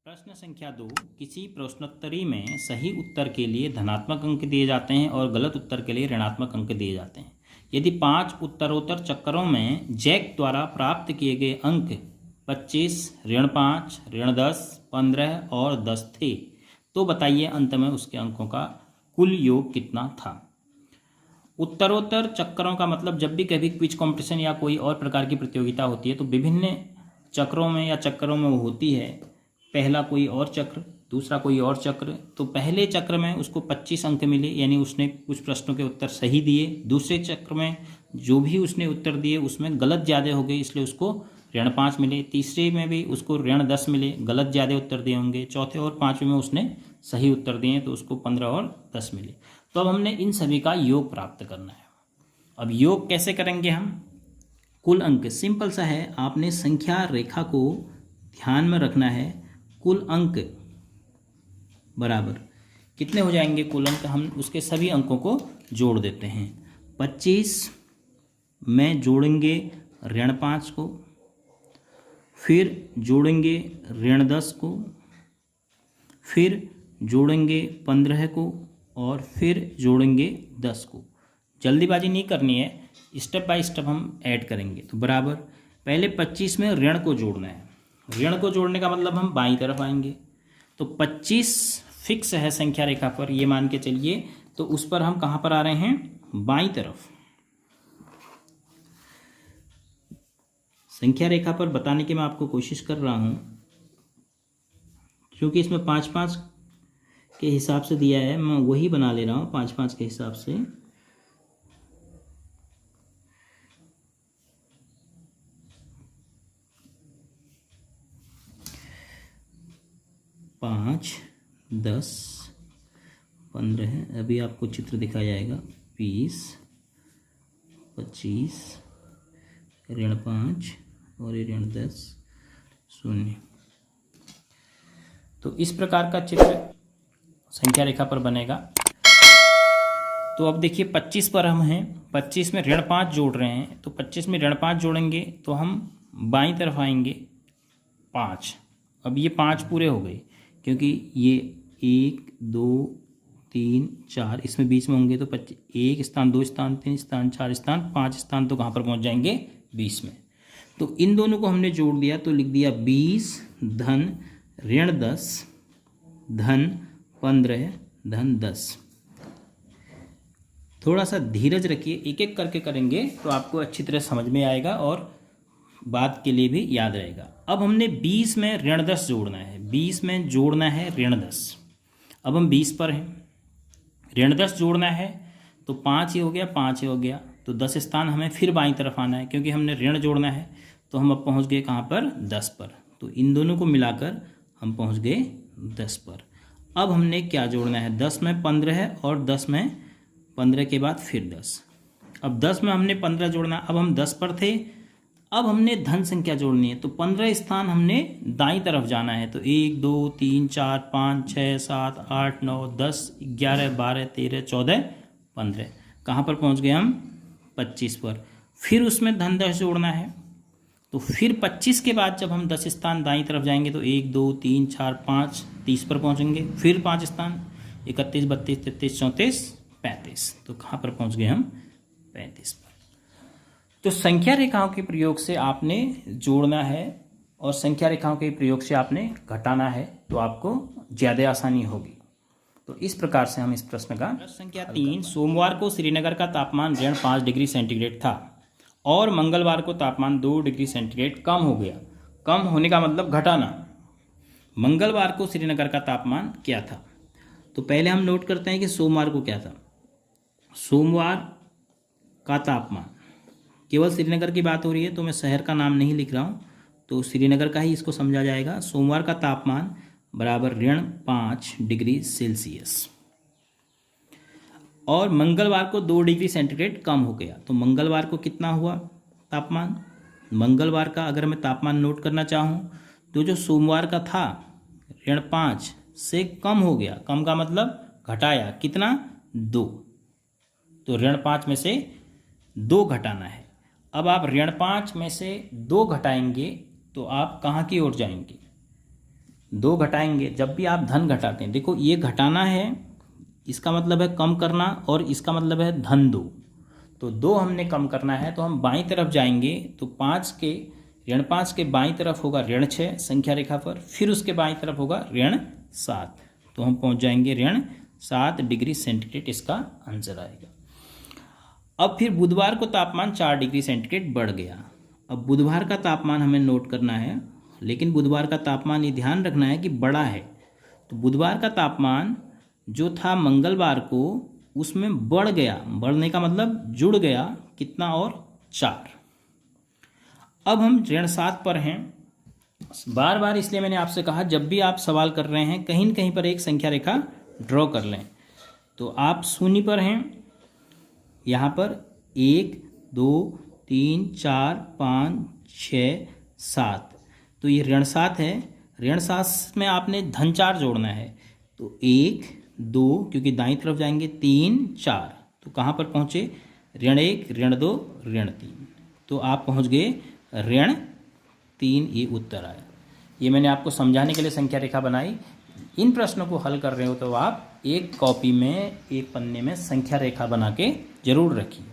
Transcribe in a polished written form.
प्रश्न संख्या 2। किसी प्रश्नोत्तरी में सही उत्तर के लिए धनात्मक अंक दिए जाते हैं और गलत उत्तर के लिए ऋणात्मक अंक दिए जाते हैं। यदि 5 उत्तरोत्तर चक्करों में जैक द्वारा प्राप्त किए गए अंक 25, ऋण 5, ऋण 10, 15 और 10 थे, तो बताइए अंत में उसके अंकों का कुल योग कितना था। उत्तरोत्तर चक्करों का मतलब जब भी कभी क्विज कंपटीशन या कोई और प्रकार की प्रतियोगिता होती है तो विभिन्न चक्रों में या चक्करों में वो होती है। पहला कोई और चक्र, दूसरा कोई और चक्र। तो पहले चक्र में उसको 25 अंक मिले, यानी उसने कुछ प्रश्नों के उत्तर सही दिए। दूसरे चक्र में जो भी उसने उत्तर दिए उसमें गलत ज़्यादा हो गए, इसलिए उसको ऋण 5 मिले। तीसरे में भी उसको ऋण 10 मिले, गलत ज़्यादा उत्तर दिए होंगे। चौथे और पाँचवें में उसने सही उत्तर दिए तो उसको 15 और 10 मिले। तो अब हमने इन सभी का योग प्राप्त करना है। अब योग कैसे करेंगे हम? कुल अंक सिंपल सा है, आपने संख्या रेखा को ध्यान में रखना है। कुल अंक बराबर कितने हो जाएंगे? कुल अंक हम उसके सभी अंकों को जोड़ देते हैं। 25 में जोड़ेंगे ऋण 5 को, फिर जोड़ेंगे ऋण 10 को, फिर जोड़ेंगे 15 को और फिर जोड़ेंगे 10 को। जल्दीबाजी नहीं करनी है, स्टेप बाय स्टेप हम ऐड करेंगे। तो बराबर पहले 25 में ऋण को जोड़ना है। ऋण को जोड़ने का मतलब हम बाईं तरफ आएंगे। तो 25 फिक्स है संख्या रेखा पर, ये मान के चलिए। तो उस पर हम कहाँ पर आ रहे हैं? बाईं तरफ। संख्या रेखा पर बताने की मैं आपको कोशिश कर रहा हूँ, क्योंकि इसमें 5-5 के हिसाब से दिया है, मैं वही बना ले रहा हूँ 5-5 के हिसाब से। पाँच, 10, 15, अभी आपको चित्र दिखाया जाएगा। 20, 25, ऋण 5 और ऋण 10, 0। तो इस प्रकार का चित्र संख्या रेखा पर बनेगा। तो अब देखिए 25 पर हम हैं, 25 में ऋण 5 जोड़ रहे हैं। तो 25 में ऋण 5 जोड़ेंगे तो हम बाईं तरफ आएंगे 5। अब ये 5 पूरे हो गए, क्योंकि ये 1, 2, 3, 4 इसमें बीच में होंगे। तो 1 स्थान, 2 स्थान, 3 स्थान, 4 स्थान, 5 स्थान, तो कहाँ पर पहुँच जाएंगे? 20 में। तो इन दोनों को हमने जोड़ दिया तो लिख दिया 20 धन ऋण 10 धन 15 धन 10। थोड़ा सा धीरज रखिए, एक एक करके करेंगे तो आपको अच्छी तरह समझ में आएगा और बात के लिए भी याद रहेगा। अब हमने 20 में ऋण 10 जोड़ना है। 20 में जोड़ना है ऋण 10। अब हम 20 पर हैं, ऋण 10 जोड़ना है तो 5 ही हो गया, 5 ही हो गया। तो 10 स्थान हमें फिर बाईं तरफ आना है, क्योंकि हमने ऋण जोड़ना है। तो हम अब पहुंच गए कहाँ पर? 10 पर। तो इन दोनों को मिलाकर हम पहुंच गए 10 पर। अब हमने क्या जोड़ना है? 10 में 15 है और 10 में 15 के बाद फिर 10। अब 10 में हमने 15 जोड़ना। अब हम 10 पर थे, अब हमने धन संख्या जोड़नी है। तो 15 स्थान हमने दाईं तरफ जाना है। तो 1, 2, 3, 4, 5, 6, 7, 8, 9, 10, 11, 12, 13, 14, 15। कहाँ पर पहुँच गए हम? 25 पर। फिर उसमें धन 10 जोड़ना है। तो फिर 25 के बाद जब हम 10 स्थान दाईं तरफ जाएंगे तो 1, 2, 3, 4, 5, 30 पर पहुँचेंगे। फिर 5 स्थान 31, 32, 33, 34, 35। तो कहाँ पर पहुँच गए हम? 35 पर। तो संख्या रेखाओं के प्रयोग से आपने जोड़ना है और संख्या रेखाओं के प्रयोग से आपने घटाना है, तो आपको ज़्यादा आसानी होगी। तो इस प्रकार से हम इस प्रश्न का संख्या 3। सोमवार को श्रीनगर का तापमान ऋण 5 डिग्री सेंटीग्रेड था और मंगलवार को तापमान 2 डिग्री सेंटीग्रेड कम हो गया। कम होने का मतलब घटाना। मंगलवार को श्रीनगर का तापमान क्या था? तो पहले हम नोट करते हैं कि सोमवार को क्या था। सोमवार का तापमान, केवल श्रीनगर की बात हो रही है तो मैं शहर का नाम नहीं लिख रहा हूँ, तो श्रीनगर का ही इसको समझा जाएगा। सोमवार का तापमान बराबर ऋण 5 डिग्री सेल्सियस और मंगलवार को 2 डिग्री सेंटीग्रेड कम हो गया। तो मंगलवार को कितना हुआ तापमान? मंगलवार का अगर मैं तापमान नोट करना चाहूँ तो जो सोमवार का था ऋण 5 से कम हो गया। कम का मतलब घटाया, कितना? 2। तो ऋण 5 में से 2 घटाना है। अब आप ऋण 5 में से 2 घटाएंगे तो आप कहाँ की ओर जाएंगे? 2 घटाएंगे, जब भी आप धन घटाते हैं, देखो ये घटाना है, इसका मतलब है कम करना, और इसका मतलब है धन 2। तो 2 हमने कम करना है, तो हम बाईं तरफ जाएंगे, तो 5 के ऋण 5 के बाईं तरफ होगा ऋण 6 संख्या रेखा पर, फिर उसके बाईं तरफ होगा ऋण 7, तो हम पहुंच जाएंगे ऋण 7 डिग्री सेंटीग्रेड, इसका आंसर आएगा। अब फिर बुधवार को तापमान 4 डिग्री सेंटीग्रेड बढ़ गया। अब बुधवार का तापमान हमें नोट करना है, लेकिन बुधवार का तापमान ये ध्यान रखना है कि बड़ा है। तो बुधवार का तापमान जो था मंगलवार को, उसमें बढ़ गया, बढ़ने का मतलब जुड़ गया कितना, और 4। अब हम ऋण 7 पर हैं। बार बार इसलिए मैंने आपसे कहा, जब भी आप सवाल कर रहे हैं कहीं न कहीं पर एक संख्या रेखा ड्रॉ कर लें। तो आप शून्य पर हैं, यहाँ पर 1 2 3 4 5 6 7, तो ये ऋण 7 है। ऋण 7 में आपने धन 4 जोड़ना है, तो 1 2, क्योंकि दाईं तरफ जाएंगे 3 4, तो कहाँ पर पहुँचे, ऋण 1 ऋण 2 ऋण 3, तो आप पहुँच गए ऋण 3, ये उत्तर आया। ये मैंने आपको समझाने के लिए संख्या रेखा बनाई। इन प्रश्नों को हल कर रहे हो तो आप एक कॉपी में, एक पन्ने में संख्या रेखा बना के जरूर रखिए।